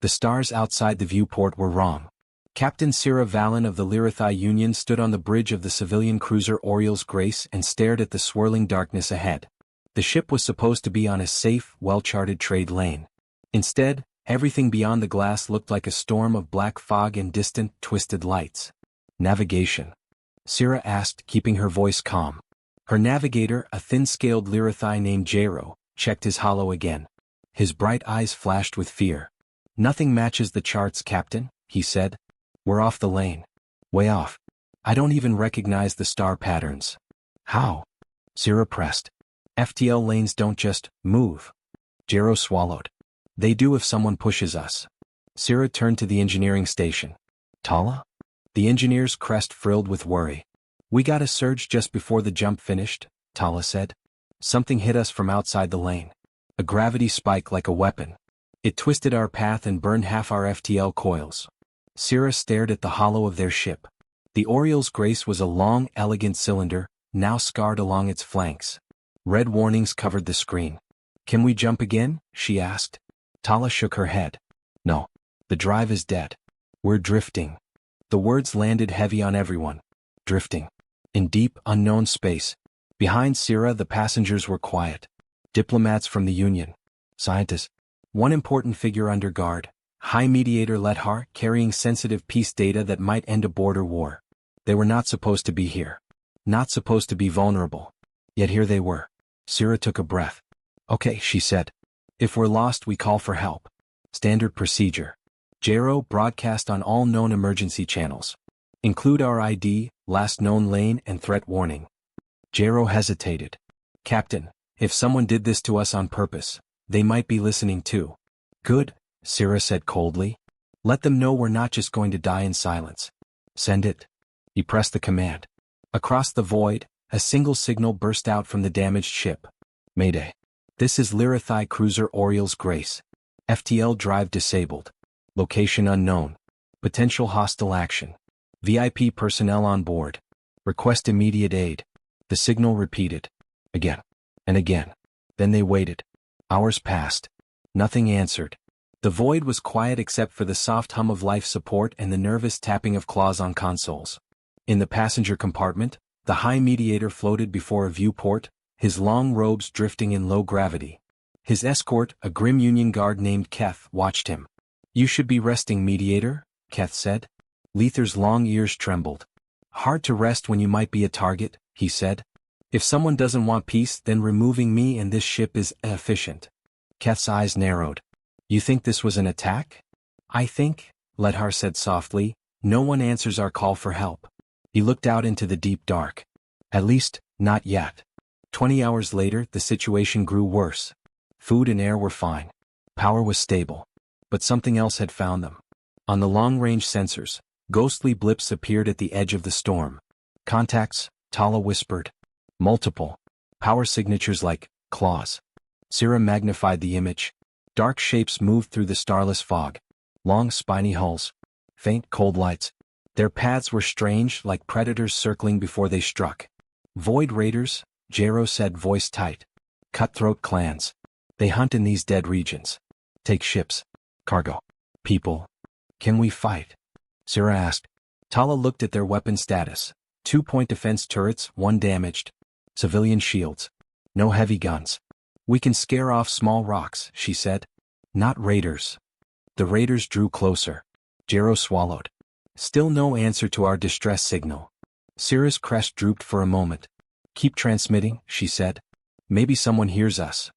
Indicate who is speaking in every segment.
Speaker 1: The stars outside the viewport were wrong. Captain Sira Vallon of the Lyrathai Union stood on the bridge of the civilian cruiser Oriole's Grace and stared at the swirling darkness ahead. The ship was supposed to be on a safe, well-charted trade lane. Instead, everything beyond the glass looked like a storm of black fog and distant, twisted lights. Navigation? Sira asked, keeping her voice calm. Her navigator, a thin-scaled Lyrathai named Jairo, checked his holo again. His bright eyes flashed with fear. Nothing matches the charts, Captain, he said. We're off the lane. Way off. I don't even recognize the star patterns. How? Sira pressed. FTL lanes don't just move. Jairo swallowed. They do if someone pushes us. Sira turned to the engineering station. Tala? The engineer's crest frilled with worry. We got a surge just before the jump finished, Tala said. Something hit us from outside the lane. A gravity spike like a weapon. It twisted our path and burned half our FTL coils. Sira stared at the hollow of their ship. The Oriole's Grace was a long, elegant cylinder, now scarred along its flanks. Red warnings covered the screen. Can we jump again? She asked. Tala shook her head. No. The drive is dead. We're drifting. The words landed heavy on everyone. Drifting. In deep, unknown space. Behind Sira, the passengers were quiet. Diplomats from the Union. Scientists. One important figure under guard. High Mediator Lethar, carrying sensitive peace data that might end a border war. They were not supposed to be here. Not supposed to be vulnerable. Yet here they were. Sira took a breath. Okay, she said. If we're lost, we call for help. Standard procedure. Jairo broadcast on all known emergency channels. Include our ID, last known lane, and threat warning. Jairo hesitated. Captain, if someone did this to us on purpose, they might be listening too. Good, Sira said coldly. Let them know we're not just going to die in silence. Send it. He pressed the command. Across the void, a single signal burst out from the damaged ship. Mayday. This is Lyrathai cruiser Oriole's Grace. FTL drive disabled. Location unknown. Potential hostile action. VIP personnel on board. Request immediate aid. The signal repeated. Again. And again. Then they waited. Hours passed. Nothing answered. The void was quiet except for the soft hum of life support and the nervous tapping of claws on consoles. In the passenger compartment, the High Mediator floated before a viewport, his long robes drifting in low gravity. His escort, a grim Union guard named Keth, watched him. You should be resting, Mediator, Keth said. Lethar's long ears trembled. Hard to rest when you might be a target, he said. If someone doesn't want peace, then removing me and this ship is efficient. Keth's eyes narrowed. You think this was an attack? I think, Lethar said softly, no one answers our call for help. He looked out into the deep dark. At least, not yet. 20 hours later, the situation grew worse. Food and air were fine. Power was stable. But something else had found them. On the long-range sensors, ghostly blips appeared at the edge of the storm. Contacts, Tala whispered. Multiple. Power signatures like claws. Sira magnified the image. Dark shapes moved through the starless fog. Long spiny hulls. Faint cold lights. Their paths were strange, like predators circling before they struck. Void raiders, Jairo said, voice tight. Cutthroat clans. They hunt in these dead regions. Take ships. Cargo. People. Can we fight? Sira asked. Tala looked at their weapon status. 2-point defense turrets, 1 damaged. Civilian shields. No heavy guns. We can scare off small rocks, she said. Not raiders. The raiders drew closer. Jairo swallowed. Still no answer to our distress signal. Sira's crest drooped for a moment. Keep transmitting, she said. Maybe someone hears us.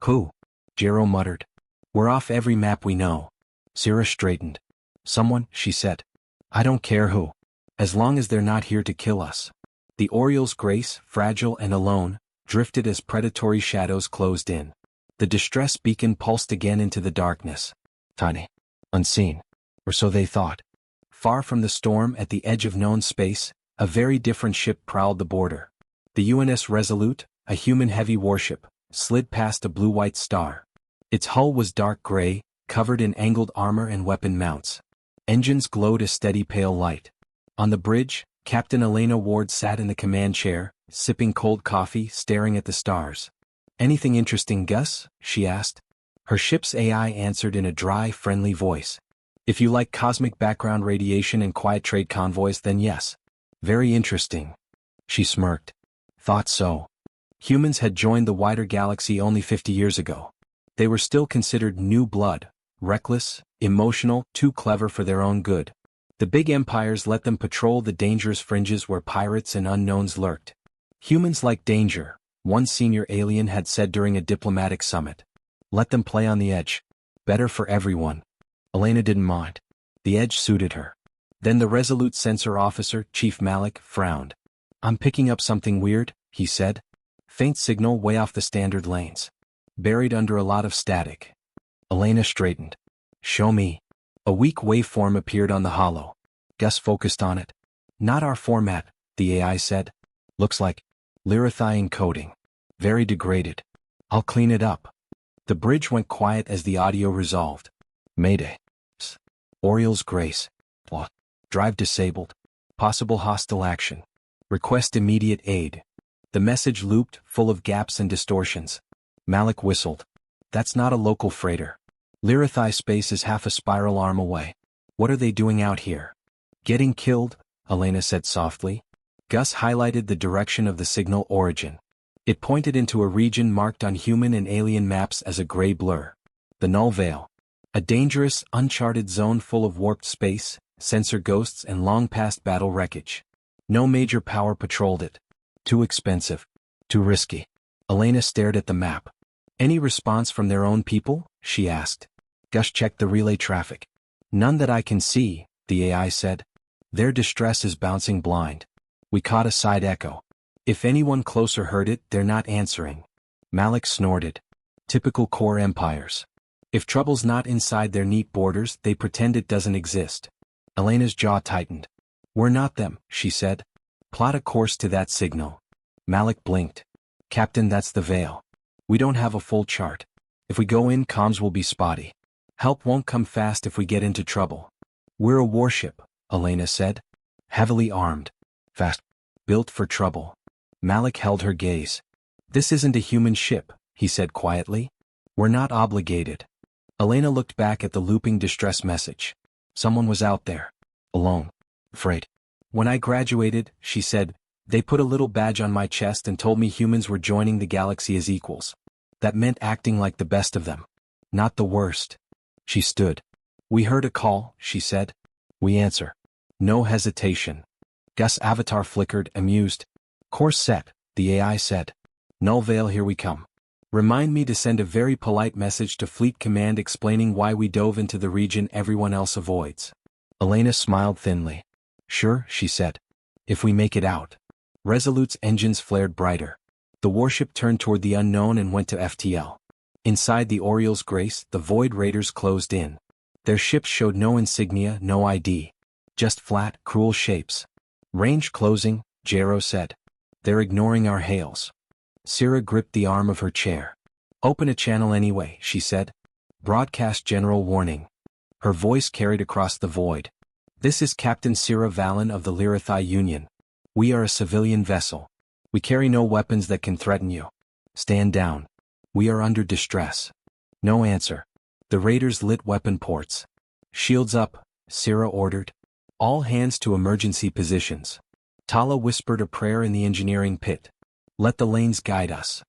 Speaker 1: Who? Jairo muttered. We're off every map we know. Sira straightened. Someone, she said. I don't care who. As long as they're not here to kill us. The Oriole's Grace, fragile and alone, drifted as predatory shadows closed in. The distress beacon pulsed again into the darkness. Tiny. Unseen. Or so they thought. Far from the storm at the edge of known space, a very different ship prowled the border. The UNS Resolute, a human-heavy warship, slid past a blue-white star. Its hull was dark gray, covered in angled armor and weapon mounts. Engines glowed a steady pale light. On the bridge, Captain Elena Ward sat in the command chair, sipping cold coffee, staring at the stars. Anything interesting, Gus? She asked. Her ship's AI answered in a dry, friendly voice. If you like cosmic background radiation and quiet trade convoys, then yes. Very interesting. She smirked. Thought so. Humans had joined the wider galaxy only 50 years ago. They were still considered new blood, reckless, emotional, too clever for their own good. The big empires let them patrol the dangerous fringes where pirates and unknowns lurked. Humans like danger, one senior alien had said during a diplomatic summit. Let them play on the edge. Better for everyone. Elena didn't mind. The edge suited her. Then the resolute sensor officer, Chief Malik, frowned. I'm picking up something weird, he said. Faint signal way off the standard lanes. Buried under a lot of static. Elena straightened. Show me. A weak waveform appeared on the holo. Gus focused on it. Not our format, the AI said. Looks like Lyrathai encoding. Very degraded. I'll clean it up. The bridge went quiet as the audio resolved. Mayday. Orioles Grace. What? Drive disabled. Possible hostile action. Request immediate aid. The message looped, full of gaps and distortions. Malik whistled. That's not a local freighter. Lyrathai space is half a spiral arm away. What are they doing out here? Getting killed, Elena said softly. Gus highlighted the direction of the signal origin. It pointed into a region marked on human and alien maps as a gray blur. The Null Veil. A dangerous, uncharted zone full of warped space, sensor ghosts and long-past battle wreckage. No major power patrolled it. Too expensive. Too risky. Elena stared at the map. Any response from their own people? She asked. Gus checked the relay traffic. None that I can see, the AI said. Their distress is bouncing blind. We caught a side echo. If anyone closer heard it, they're not answering. Malik snorted. Typical core empires. If trouble's not inside their neat borders, they pretend it doesn't exist. Elena's jaw tightened. We're not them, she said. Plot a course to that signal. Malik blinked. Captain, that's the veil. We don't have a full chart. If we go in, comms will be spotty. Help won't come fast if we get into trouble. We're a warship, Elena said. Heavily armed. Fast. Built for trouble. Malik held her gaze. This isn't a human ship, he said quietly. We're not obligated. Elena looked back at the looping distress message. Someone was out there. Alone. Afraid. When I graduated, she said, they put a little badge on my chest and told me humans were joining the galaxy as equals. That meant acting like the best of them. Not the worst. She stood. We heard a call, she said. We answer. No hesitation. Gus' avatar flickered, amused. Course set, the AI said. Null Veil, here we come. Remind me to send a very polite message to Fleet Command explaining why we dove into the region everyone else avoids. Elena smiled thinly. Sure, she said. If we make it out. Resolute's engines flared brighter. The warship turned toward the unknown and went to FTL. Inside the Orioles Grace, the Void Raiders closed in. Their ships showed no insignia, no ID. Just flat, cruel shapes. Range closing, Jero said. They're ignoring our hails. Syrah gripped the arm of her chair. Open a channel anyway, she said. Broadcast general warning. Her voice carried across the void. This is Captain Syrah Valen of the Lyrathai Union. We are a civilian vessel. We carry no weapons that can threaten you. Stand down. We are under distress. No answer. The raiders lit weapon ports. Shields up, Syrah ordered. All hands to emergency positions. Tala whispered a prayer in the engineering pit. Let the lanes guide us.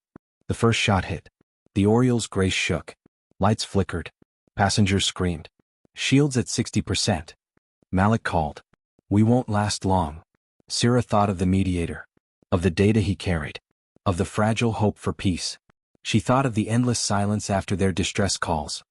Speaker 1: The first shot hit. The Orioles Grace shook. Lights flickered. Passengers screamed. Shields at 60%. Malik called. We won't last long. Syrah thought of the mediator. Of the data he carried. Of the fragile hope for peace. She thought of the endless silence after their distress calls.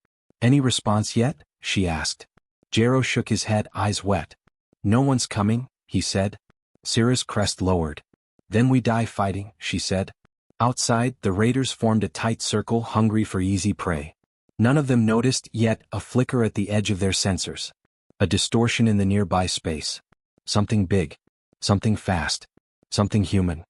Speaker 1: Any response yet? She asked. Jero shook his head, eyes wet. No one's coming, he said. Syrah's crest lowered. Then we die fighting, she said. Outside, the raiders formed a tight circle, hungry for easy prey. None of them noticed yet a flicker at the edge of their sensors. A distortion in the nearby space. Something big. Something fast. Something human.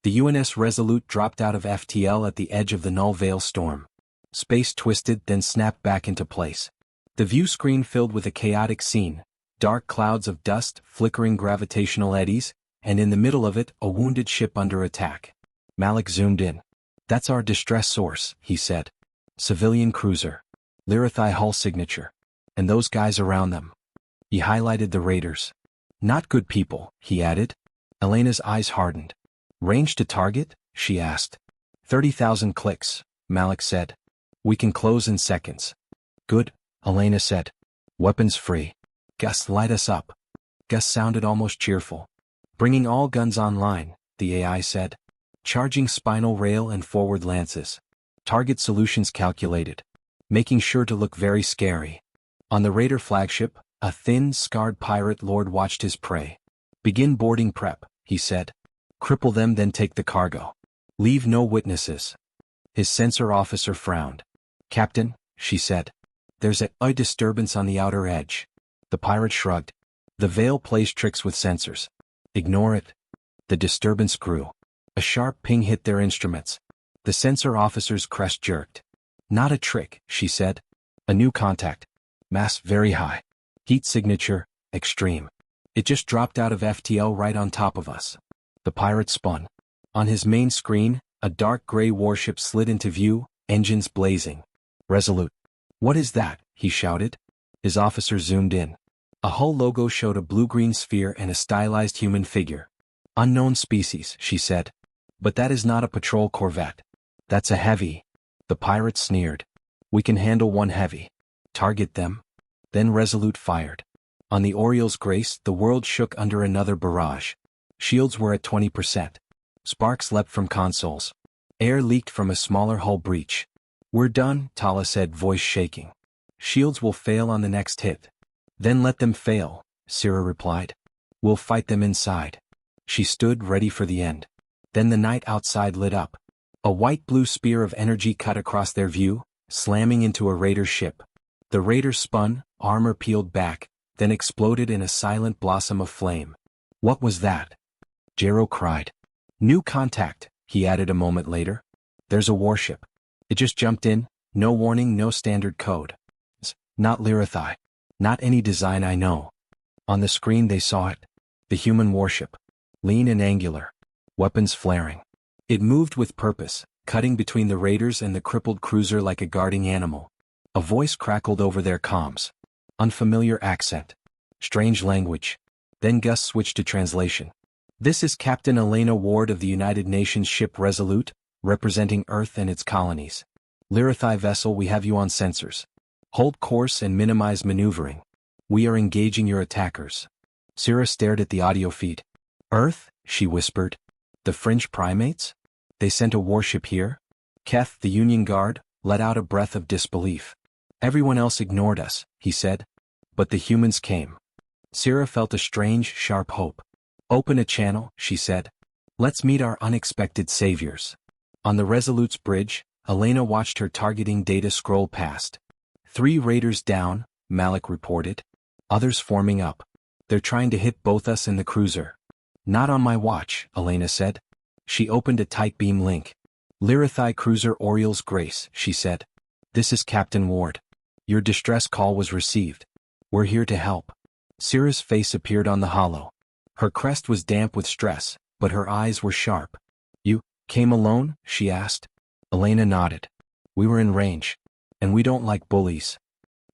Speaker 1: The UNS Resolute dropped out of FTL at the edge of the Null Veil storm. Space twisted, then snapped back into place. The view screen filled with a chaotic scene. Dark clouds of dust, flickering gravitational eddies, and in the middle of it, a wounded ship under attack. Malik zoomed in. That's our distress source, he said. Civilian cruiser. Lyrathai hull signature. And those guys around them. He highlighted the raiders. Not good people, he added. Elena's eyes hardened. Range to target? She asked. 30,000 clicks, Malik said. We can close in seconds. Good, Elena said. Weapons free. Gus, light us up. Gus sounded almost cheerful. Bringing all guns online, the AI said. Charging spinal rail and forward lances. Target solutions calculated. Making sure to look very scary. On the raider flagship, a thin, scarred pirate lord watched his prey. Begin boarding prep, he said. Cripple them, then take the cargo. Leave no witnesses. His sensor officer frowned. Captain, she said. There's a disturbance on the outer edge. The pirate shrugged. The veil plays tricks with sensors. Ignore it. The disturbance grew. A sharp ping hit their instruments. The sensor officer's crest jerked. Not a trick, she said. A new contact. Mass very high. Heat signature, extreme. It just dropped out of FTL right on top of us. The pirate spun. On his main screen, a dark gray warship slid into view, engines blazing. Resolute. What is that? He shouted. His officer zoomed in. A hull logo showed a blue-green sphere and a stylized human figure. Unknown species, she said. But that is not a patrol corvette. That's a heavy. The pirate sneered. We can handle one heavy. Target them. Then Resolute fired. On the Oriole's grace, the world shook under another barrage. Shields were at 20%. Sparks leapt from consoles. Air leaked from a smaller hull breach. We're done, Tala said, voice shaking. Shields will fail on the next hit. Then let them fail, Syrah replied. We'll fight them inside. She stood ready for the end. Then the night outside lit up. A white-blue spear of energy cut across their view, slamming into a raider ship. The raider spun, armor peeled back, then exploded in a silent blossom of flame. What was that? Jero cried. New contact, he added a moment later. There's a warship. It just jumped in, no warning, no standard code. Not Lyrathai. Not any design I know. On the screen they saw it. The human warship. Lean and angular. Weapons flaring. It moved with purpose, cutting between the raiders and the crippled cruiser like a guarding animal. A voice crackled over their comms. Unfamiliar accent. Strange language. Then Gus switched to translation. This is Captain Elena Ward of the United Nations ship Resolute, representing Earth and its colonies. Lyrathai vessel, we have you on sensors. Hold course and minimize maneuvering. We are engaging your attackers. Syrah stared at the audio feed. Earth, she whispered. The fringe primates? They sent a warship here? Keth, the Union Guard, let out a breath of disbelief. Everyone else ignored us, he said. But the humans came. Syrah felt a strange, sharp hope. Open a channel, she said. Let's meet our unexpected saviors. On the Resolute's bridge, Elena watched her targeting data scroll past. 3 raiders down, Malik reported. Others forming up. They're trying to hit both us and the cruiser. Not on my watch, Elena said. She opened a tight beam link. Lyrathai cruiser Oriole's Grace, she said. This is Captain Ward. Your distress call was received. We're here to help. Syrah's face appeared on the holo. Her crest was damp with stress, but her eyes were sharp. You came alone? She asked. Elena nodded. We were in range. And we don't like bullies.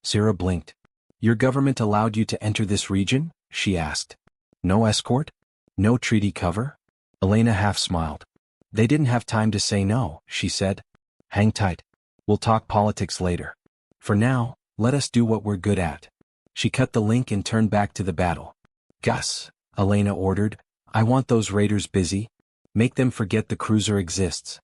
Speaker 1: Syrah blinked. Your government allowed you to enter this region? She asked. No escort? No treaty cover? Elena half smiled. They didn't have time to say no, she said. Hang tight. We'll talk politics later. For now, let us do what we're good at. She cut the link and turned back to the battle. Gus, Elena ordered, I want those raiders busy. Make them forget the cruiser exists.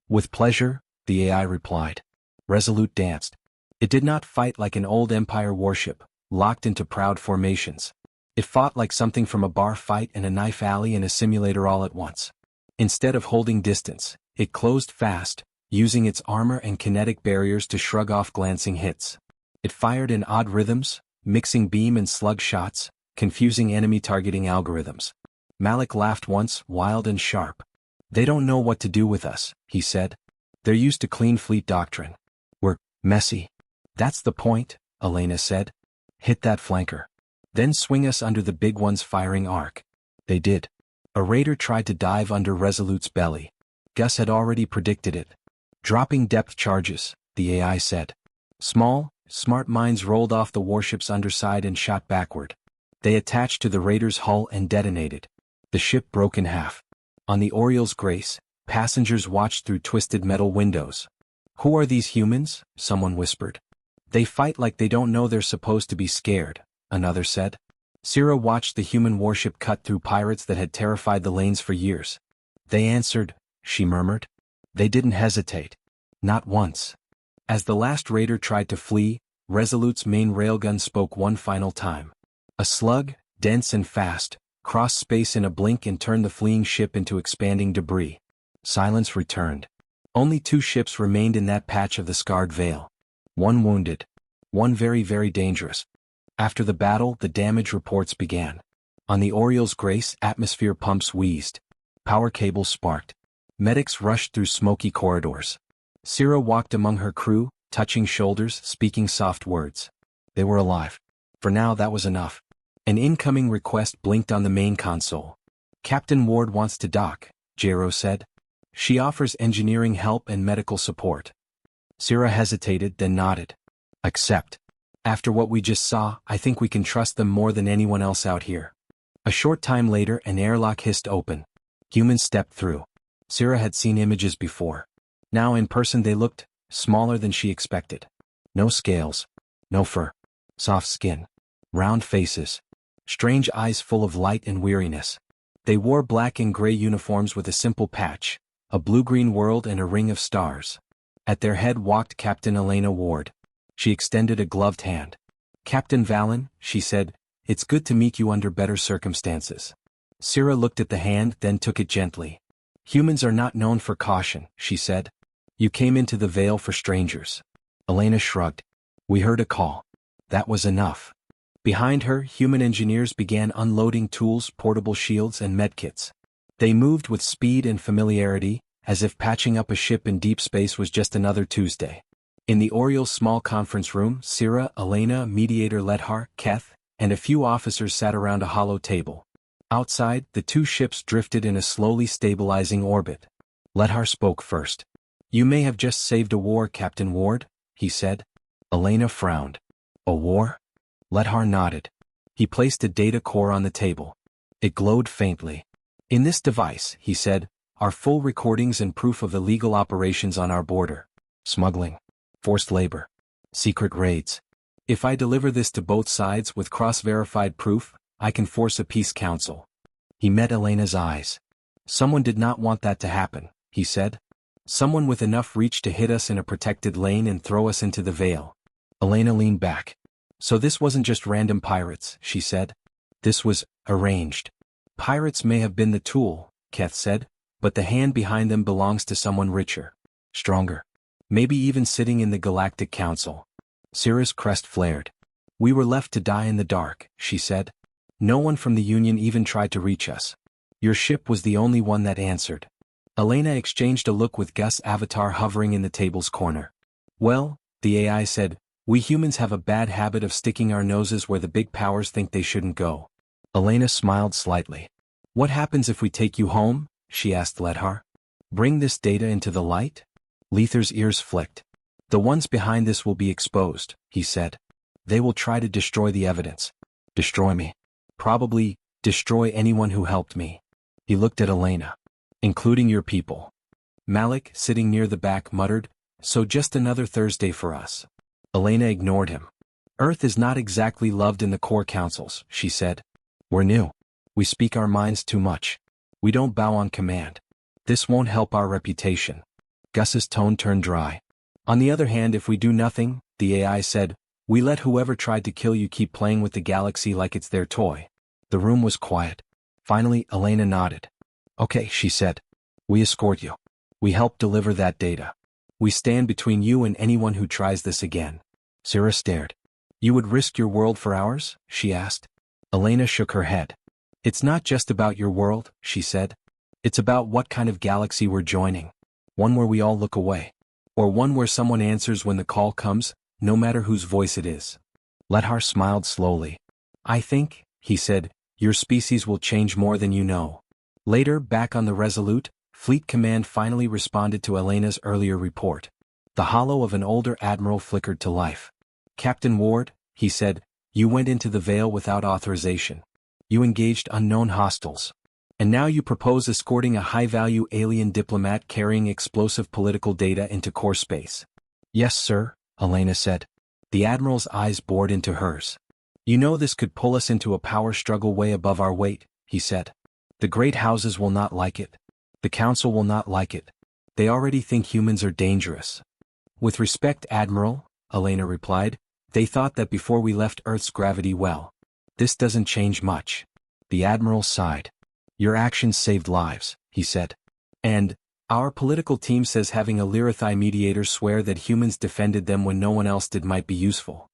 Speaker 1: With pleasure, the AI replied. Resolute danced. It did not fight like an old Empire warship, locked into proud formations. It fought like something from a bar fight and a knife alley and a simulator all at once. Instead of holding distance, it closed fast, using its armor and kinetic barriers to shrug off glancing hits. It fired in odd rhythms, mixing beam and slug shots, confusing enemy targeting algorithms. Malik laughed once, wild and sharp. They don't know what to do with us, he said. They're used to clean fleet doctrine. We're messy. That's the point, Elena said. Hit that flanker. Then swing us under the big one's firing arc. They did. A raider tried to dive under Resolute's belly. Gus had already predicted it. Dropping depth charges, the AI said. Small, smart mines rolled off the warship's underside and shot backward. They attached to the raider's hull and detonated. The ship broke in half. On the Oriole's Grace, passengers watched through twisted metal windows. Who are these humans? Someone whispered. They fight like they don't know they're supposed to be scared, another said. Syrah watched the human warship cut through pirates that had terrified the lanes for years. They answered, she murmured. They didn't hesitate. Not once. As the last raider tried to flee, Resolute's main railgun spoke one final time. A slug, dense and fast, crossed space in a blink and turned the fleeing ship into expanding debris. Silence returned. Only 2 ships remained in that patch of the scarred veil. One wounded. One very, very dangerous. After the battle, the damage reports began. On the Oriole's Grace, atmosphere pumps wheezed. Power cables sparked. Medics rushed through smoky corridors. Syrah walked among her crew, touching shoulders, speaking soft words. They were alive. For now that was enough. An incoming request blinked on the main console. Captain Ward wants to dock, Jero said. She offers engineering help and medical support. Syrah hesitated, then nodded. Accept. After what we just saw, I think we can trust them more than anyone else out here. A short time later, an airlock hissed open. Humans stepped through. Syrah had seen images before. Now in person they looked smaller than she expected. No scales. No fur. Soft skin. Round faces. Strange eyes full of light and weariness. They wore black and gray uniforms with a simple patch, a blue-green world and a ring of stars. At their head walked Captain Elena Ward. She extended a gloved hand. Captain Valen, she said, it's good to meet you under better circumstances. Syrah looked at the hand, then took it gently. Humans are not known for caution, she said. You came into the Veil for strangers. Elena shrugged. We heard a call. That was enough. Behind her, human engineers began unloading tools, portable shields, and medkits. They moved with speed and familiarity, as if patching up a ship in deep space was just another Tuesday. In the Oriole's small conference room, Syrah, Elena, Mediator Ledhar, Keth, and a few officers sat around a hollow table. Outside, the 2 ships drifted in a slowly stabilizing orbit. Ledhar spoke first. You may have just saved a war, Captain Ward, he said. Elena frowned. A war? Ledhar nodded. He placed a data core on the table. It glowed faintly. In this device, he said, are full recordings and proof of illegal operations on our border. Smuggling. Forced labor. Secret raids. If I deliver this to both sides with cross-verified proof, I can force a peace council. He met Elena's eyes. Someone did not want that to happen, he said. Someone with enough reach to hit us in a protected lane and throw us into the Veil. Elena leaned back. So this wasn't just random pirates, she said. This was arranged. Pirates may have been the tool, Keth said, but the hand behind them belongs to someone richer. Stronger. Maybe even sitting in the Galactic Council. Syrah's crest flared. We were left to die in the dark, she said. No one from the Union even tried to reach us. Your ship was the only one that answered. Elena exchanged a look with Gus' avatar hovering in the table's corner. Well, the AI said, we humans have a bad habit of sticking our noses where the big powers think they shouldn't go. Elena smiled slightly. What happens if we take you home? She asked Ledhar. Bring this data into the light? Lethar's ears flicked. The ones behind this will be exposed, he said. They will try to destroy the evidence. Destroy me. Probably, destroy anyone who helped me. He looked at Elena. Including your people. Malik, sitting near the back, muttered, so just another Thursday for us. Elena ignored him. Earth is not exactly loved in the core councils, she said. We're new. We speak our minds too much. We don't bow on command. This won't help our reputation. Gus's tone turned dry. On the other hand, if we do nothing, the AI said, we let whoever tried to kill you keep playing with the galaxy like it's their toy. The room was quiet. Finally, Elena nodded. Okay, she said. We escort you. We help deliver that data. We stand between you and anyone who tries this again. Syrah stared. You would risk your world for ours? She asked. Elena shook her head. It's not just about your world, she said. It's about what kind of galaxy we're joining. One where we all look away. Or one where someone answers when the call comes, no matter whose voice it is. Ledhar smiled slowly. I think, he said, your species will change more than you know. Later, back on the Resolute, Fleet Command finally responded to Elena's earlier report. The hollow of an older admiral flickered to life. "Captain Ward," he said, "you went into the Veil without authorization. You engaged unknown hostiles. And now you propose escorting a high-value alien diplomat carrying explosive political data into core space." "Yes, sir," Elena said. The admiral's eyes bored into hers. "You know this could pull us into a power struggle way above our weight," he said. "The great houses will not like it. The council will not like it. They already think humans are dangerous." "With respect, Admiral," Elena replied, "they thought that before we left Earth's gravity well. This doesn't change much." The admiral sighed. "Your actions saved lives," he said. "And our political team says having a Lyrathi mediator swear that humans defended them when no one else did might be useful."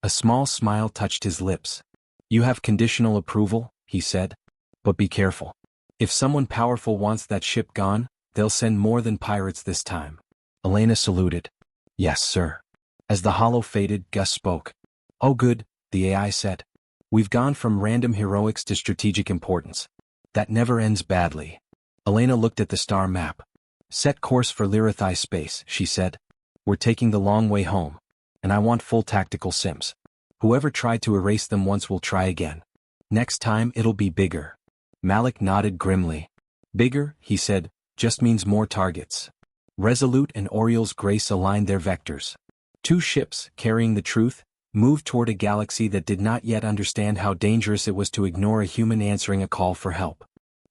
Speaker 1: A small smile touched his lips. "You have conditional approval," he said. "But be careful. If someone powerful wants that ship gone, they'll send more than pirates this time." Elena saluted. "Yes, sir." As the hollow faded, Gus spoke. "Oh good," the AI said. "We've gone from random heroics to strategic importance. That never ends badly." Elena looked at the star map. "Set course for Lyrathi space," she said. "We're taking the long way home. And I want full tactical sims. Whoever tried to erase them once will try again. Next time it'll be bigger." Malik nodded grimly. "Bigger," he said, "just means more targets." Resolute and Oriel's Grace aligned their vectors. Two ships, carrying the truth, moved toward a galaxy that did not yet understand how dangerous it was to ignore a human answering a call for help.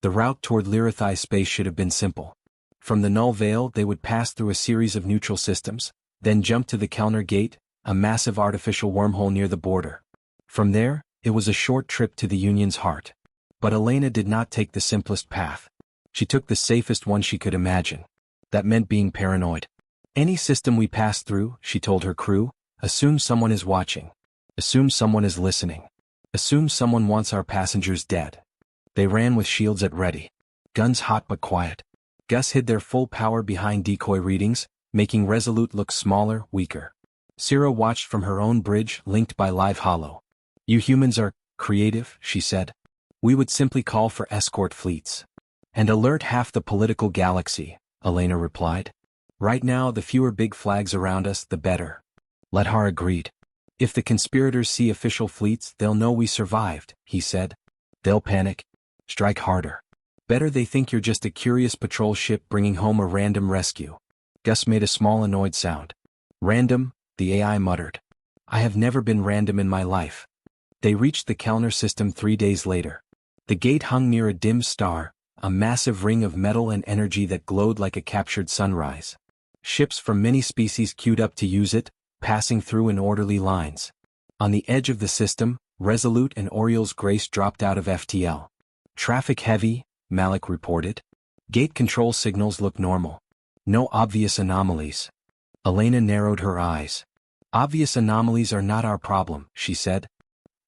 Speaker 1: The route toward Lyrathi space should have been simple. From the Null Veil they would pass through a series of neutral systems, then jump to the Kellner Gate, a massive artificial wormhole near the border. From there, it was a short trip to the Union's heart. But Elena did not take the simplest path. She took the safest one she could imagine. That meant being paranoid. "Any system we pass through," she told her crew, "assume someone is watching. Assume someone is listening. Assume someone wants our passengers dead." They ran with shields at ready. Guns hot but quiet. Gus hid their full power behind decoy readings, making Resolute look smaller, weaker. Syrah watched from her own bridge, linked by live hollow. "You humans are creative," she said. "We would simply call for escort fleets. And alert half the political galaxy," Elena replied. "Right now the fewer big flags around us the better." Lethar agreed. "If the conspirators see official fleets they'll know we survived," he said. "They'll panic. Strike harder. Better they think you're just a curious patrol ship bringing home a random rescue." Gus made a small annoyed sound. "Random," the AI muttered. "I have never been random in my life." They reached the Kellner system 3 days later. The gate hung near a dim star, a massive ring of metal and energy that glowed like a captured sunrise. Ships from many species queued up to use it, passing through in orderly lines. On the edge of the system, Resolute and Oriel's Grace dropped out of FTL. "Traffic heavy," Malik reported. "Gate control signals look normal. No obvious anomalies." Elena narrowed her eyes. "Obvious anomalies are not our problem," she said.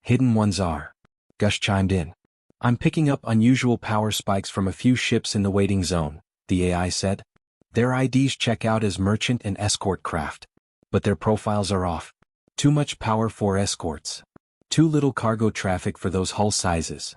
Speaker 1: "Hidden ones are." Gus chimed in. "I'm picking up unusual power spikes from a few ships in the waiting zone," the AI said. "Their IDs check out as merchant and escort craft. But their profiles are off. Too much power for escorts. Too little cargo traffic for those hull sizes."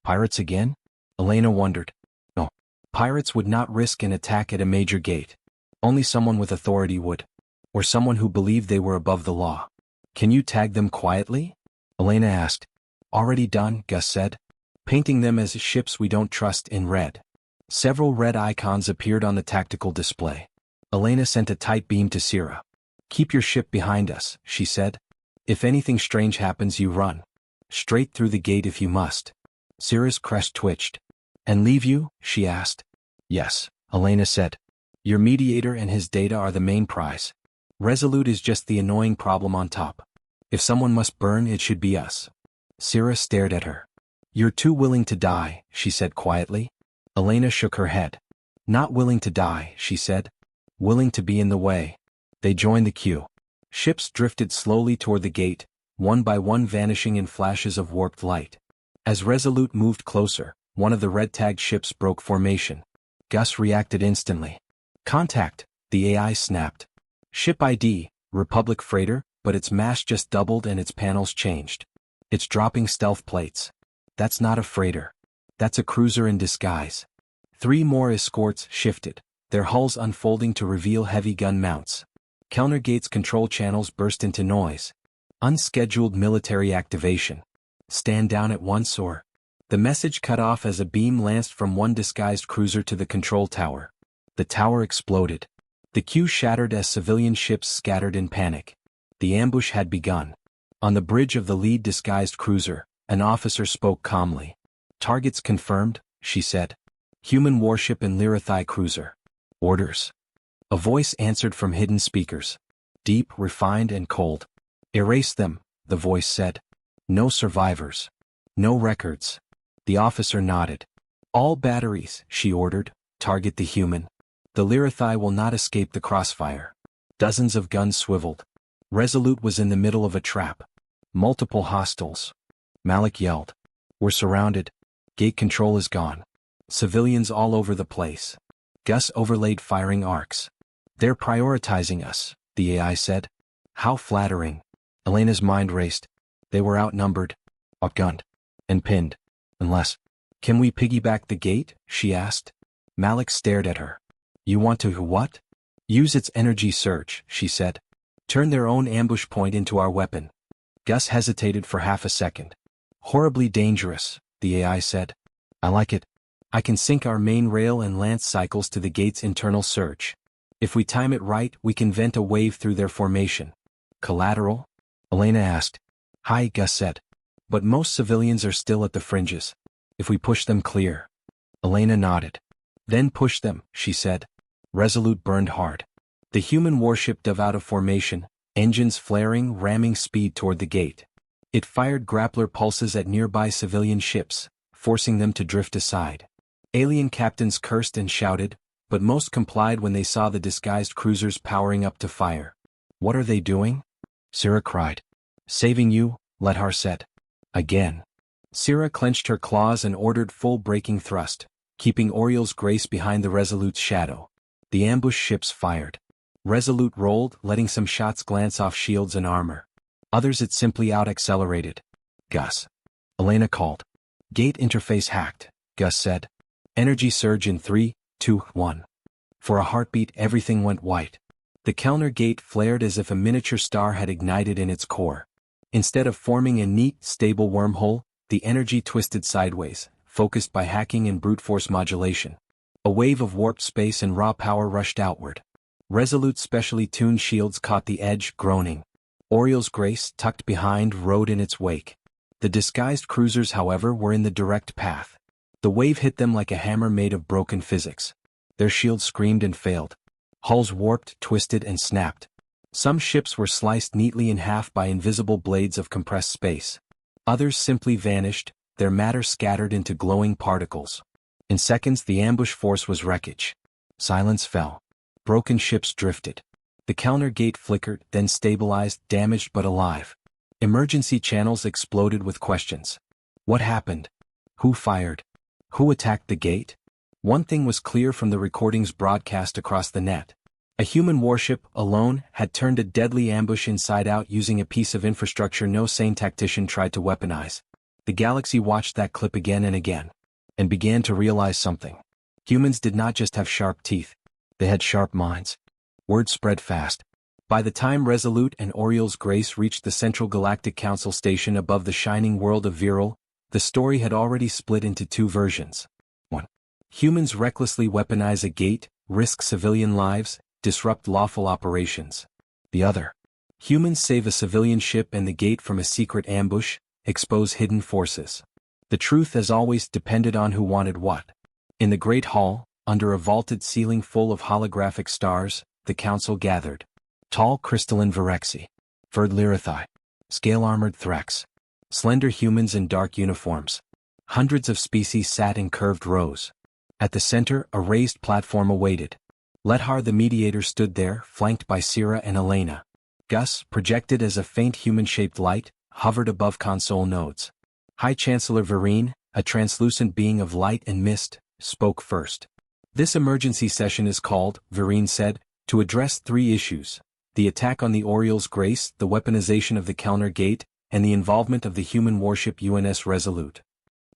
Speaker 1: "Pirates again?" Elena wondered. No. Pirates would not risk an attack at a major gate. Only someone with authority would. Or someone who believed they were above the law. "Can you tag them quietly?" Elena asked. "Already done," Gus said. "Painting them as ships we don't trust in red." Several red icons appeared on the tactical display. Elena sent a tight beam to Syrah. "Keep your ship behind us," she said. "If anything strange happens you run. Straight through the gate if you must." Syrah's crest twitched. "And leave you?" she asked. "Yes," Elena said. "Your mediator and his data are the main prize. Resolute is just the annoying problem on top. If someone must burn it should be us." Syrah stared at her. "You're too willing to die," she said quietly. Elena shook her head. "Not willing to die," she said. "Willing to be in the way." They joined the queue. Ships drifted slowly toward the gate, one by one vanishing in flashes of warped light. As Resolute moved closer, one of the red-tagged ships broke formation. Gus reacted instantly. "Contact," the AI snapped. "Ship ID, Republic Freighter, but its mass just doubled and its panels changed. It's dropping stealth plates. That's not a freighter. That's a cruiser in disguise." 3 more escorts shifted, their hulls unfolding to reveal heavy gun mounts. Kellner Gate's control channels burst into noise. Unscheduled military activation. Stand down at once or... The message cut off as a beam lanced from one disguised cruiser to the control tower. The tower exploded. The queue shattered as civilian ships scattered in panic. The ambush had begun. On the bridge of the lead disguised cruiser, an officer spoke calmly. Targets confirmed, she said. Human warship and Lyrathai cruiser. Orders. A voice answered from hidden speakers. Deep, refined, and cold. Erase them, the voice said. No survivors. No records. The officer nodded. All batteries, she ordered, target the human. The Lyrathai will not escape the crossfire. Dozens of guns swiveled. Resolute was in the middle of a trap. Multiple hostiles. Malik yelled. We're surrounded. Gate control is gone. Civilians all over the place. Gus overlaid firing arcs. They're prioritizing us, the AI said. How flattering. Elena's mind raced. They were outnumbered, outgunned, and pinned. Unless, can we piggyback the gate? She asked. Malik stared at her. You want to what? Use its energy surge, she said. Turn their own ambush point into our weapon. Gus hesitated for half a second. Horribly dangerous, the AI said. I like it. I can sync our main rail and lance cycles to the gate's internal surge. If we time it right, we can vent a wave through their formation. Collateral? Elena asked. Hi, Gus said. But most civilians are still at the fringes. If we push them clear. Elena nodded. Then push them, she said. Resolute burned hard. The human warship dove out of formation, engines flaring, ramming speed toward the gate. It fired grappler pulses at nearby civilian ships, forcing them to drift aside. Alien captains cursed and shouted, but most complied when they saw the disguised cruisers powering up to fire. What are they doing? Syrah cried. Saving you, Lethar said. Again. Syrah clenched her claws and ordered full braking thrust, keeping Oriel's Grace behind the Resolute's shadow. The ambush ships fired. Resolute rolled, letting some shots glance off shields and armor. Others it simply out-accelerated. Gus. Elena called. Gate interface hacked, Gus said. Energy surge in 3, 2, 1. For a heartbeat everything went white. The Kellner Gate flared as if a miniature star had ignited in its core. Instead of forming a neat, stable wormhole, the energy twisted sideways, focused by hacking and brute force modulation. A wave of warped space and raw power rushed outward. Resolute specially tuned shields caught the edge, groaning. Oriel's Grace, tucked behind, rode in its wake. The disguised cruisers, however, were in the direct path. The wave hit them like a hammer made of broken physics. Their shields screamed and failed. Hulls warped, twisted, and snapped. Some ships were sliced neatly in half by invisible blades of compressed space. Others simply vanished, their matter scattered into glowing particles. In seconds the ambush force was wreckage. Silence fell. Broken ships drifted. The Kellner Gate flickered, then stabilized, damaged but alive. Emergency channels exploded with questions. What happened? Who fired? Who attacked the gate? One thing was clear from the recordings broadcast across the net. A human warship, alone, had turned a deadly ambush inside out using a piece of infrastructure no sane tactician tried to weaponize. The galaxy watched that clip again and again, and began to realize something. Humans did not just have sharp teeth. They had sharp minds. Word spread fast. By the time Resolute and Oriel's Grace reached the Central Galactic Council station above the shining world of Viral, the story had already split into two versions. 1. Humans recklessly weaponize a gate, risk civilian lives, disrupt lawful operations. The other. Humans save a civilian ship and the gate from a secret ambush, expose hidden forces. The truth as always depended on who wanted what. In the Great Hall, under a vaulted ceiling full of holographic stars, the council gathered. Tall crystalline Virexi. Furred Lyrathai. Scale-armored Thrax. Slender humans in dark uniforms. Hundreds of species sat in curved rows. At the center, a raised platform awaited. Lethar the Mediator stood there, flanked by Syrah and Elena. Gus, projected as a faint human-shaped light, hovered above console nodes. High Chancellor Vereen, a translucent being of light and mist, spoke first. This emergency session is called, Vereen said, to address 3 issues: the attack on the Oriel's Grace, the weaponization of the Kellner Gate, and the involvement of the human warship UNS Resolute.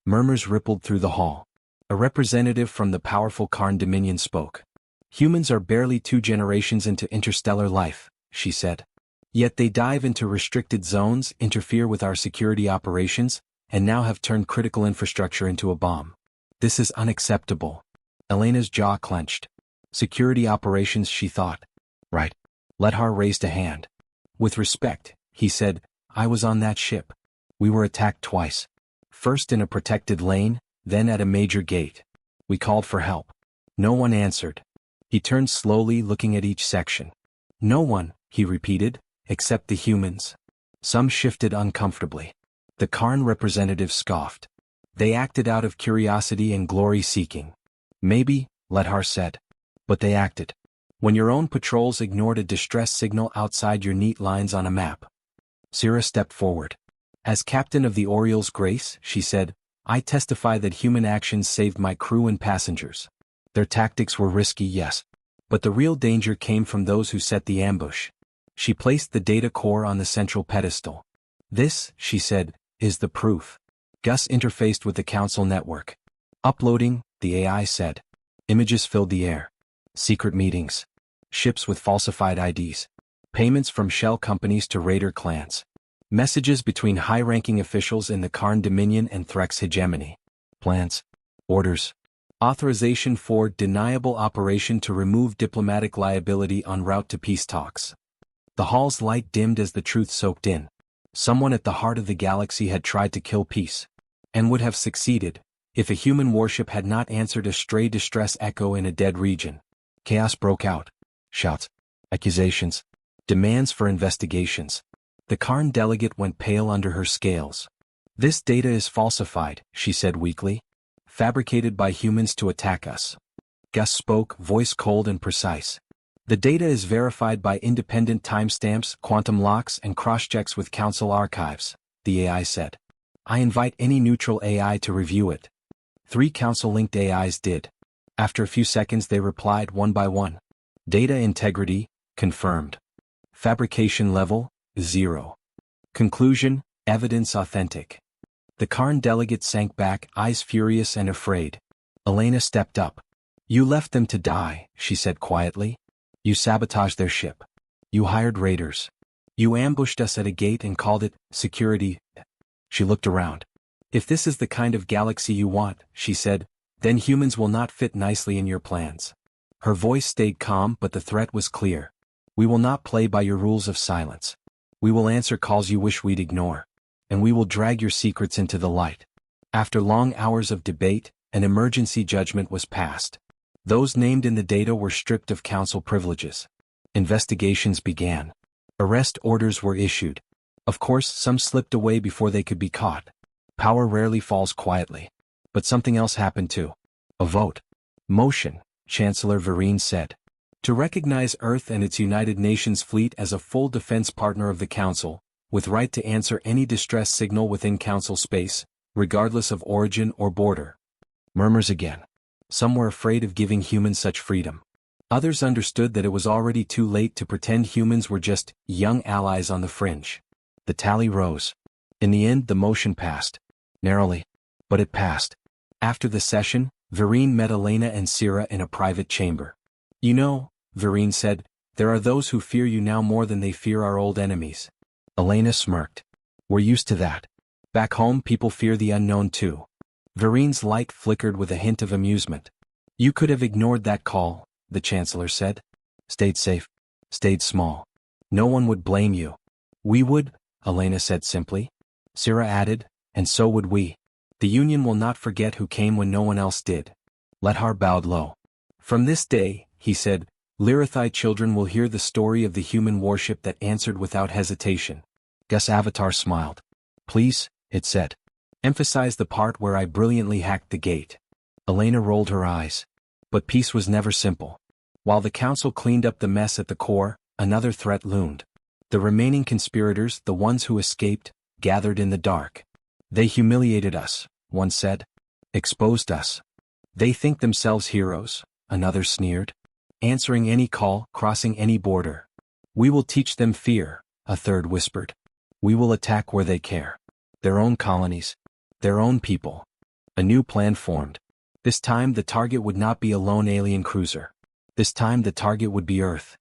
Speaker 1: Murmurs rippled through the hall. A representative from the powerful Karn Dominion spoke. Humans are barely 2 generations into interstellar life, she said. Yet they dive into restricted zones, interfere with our security operations, and now have turned critical infrastructure into a bomb. This is unacceptable. Elena's jaw clenched. Security operations, she thought. Right. Ledhar raised a hand. With respect, he said, I was on that ship. We were attacked twice. First in a protected lane, then at a major gate. We called for help. No one answered. He turned slowly, looking at each section. No one, he repeated, except the humans. Some shifted uncomfortably. The Karn representative scoffed. They acted out of curiosity and glory-seeking. Maybe, Ledhar said. But they acted. When your own patrols ignored a distress signal outside your neat lines on a map. Sira stepped forward. As captain of the Oriole's Grace, she said, I testify that human actions saved my crew and passengers. Their tactics were risky, yes. But the real danger came from those who set the ambush. She placed the data core on the central pedestal. This, she said, is the proof. Gus interfaced with the council network. Uploading, the AI said. Images filled the air. Secret meetings. Ships with falsified IDs. Payments from shell companies to raider clans. Messages between high-ranking officials in the Karn Dominion and Threx hegemony. Plans. Orders. Authorization for deniable operation to remove diplomatic liability en route to peace talks. The hall's light dimmed as the truth soaked in. Someone at the heart of the galaxy had tried to kill peace. And would have succeeded, if a human warship had not answered a stray distress echo in a dead region. Chaos broke out. Shouts. Accusations. Demands for investigations. The Karn delegate went pale under her scales. This data is falsified, she said weakly. Fabricated by humans to attack us. Gus spoke, voice cold and precise. The data is verified by independent timestamps, quantum locks, and cross-checks with council archives, the AI said. I invite any neutral AI to review it. 3 council-linked AIs did. After a few seconds they replied one by one. Data integrity, confirmed. Fabrication level, 0. Conclusion, evidence authentic. The Karn delegate sank back, eyes furious and afraid. Elena stepped up. You left them to die, she said quietly. You sabotaged their ship. You hired raiders. You ambushed us at a gate and called it security. She looked around. If this is the kind of galaxy you want, she said, then humans will not fit nicely in your plans. Her voice stayed calm, but the threat was clear. We will not play by your rules of silence. We will answer calls you wish we'd ignore. And we will drag your secrets into the light. After long hours of debate, an emergency judgment was passed. Those named in the data were stripped of council privileges. Investigations began. Arrest orders were issued. Of course, some slipped away before they could be caught. Power rarely falls quietly. But something else happened too. A vote. Motion, Chancellor Vereen said. To recognize Earth and its United Nations fleet as a full defense partner of the Council, with right to answer any distress signal within Council space, regardless of origin or border. Murmurs again. Some were afraid of giving humans such freedom. Others understood that it was already too late to pretend humans were just young allies on the fringe. The tally rose. In the end, the motion passed. Narrowly. But it passed. After the session, Vereen met Elena and Sira in a private chamber. You know, Vereen said, there are those who fear you now more than they fear our old enemies. Elena smirked. We're used to that. Back home people fear the unknown too. Vereen's light flickered with a hint of amusement. You could have ignored that call, the Chancellor said. Stayed safe. Stayed small. No one would blame you. We would, Elena said simply. Sira added, and so would we. The Union will not forget who came when no one else did. Ledhar bowed low. From this day, he said, Lyrathai children will hear the story of the human warship that answered without hesitation. Gus Avatar smiled. Please, it said. Emphasize the part where I brilliantly hacked the gate. Elena rolled her eyes. But peace was never simple. While the Council cleaned up the mess at the core, another threat loomed. The remaining conspirators, the ones who escaped, gathered in the dark. They humiliated us, one said. Exposed us. They think themselves heroes, another sneered. Answering any call, crossing any border. We will teach them fear, a third whispered. We will attack where they care. Their own colonies. Their own people. A new plan formed. This time the target would not be a lone alien cruiser. This time the target would be Earth.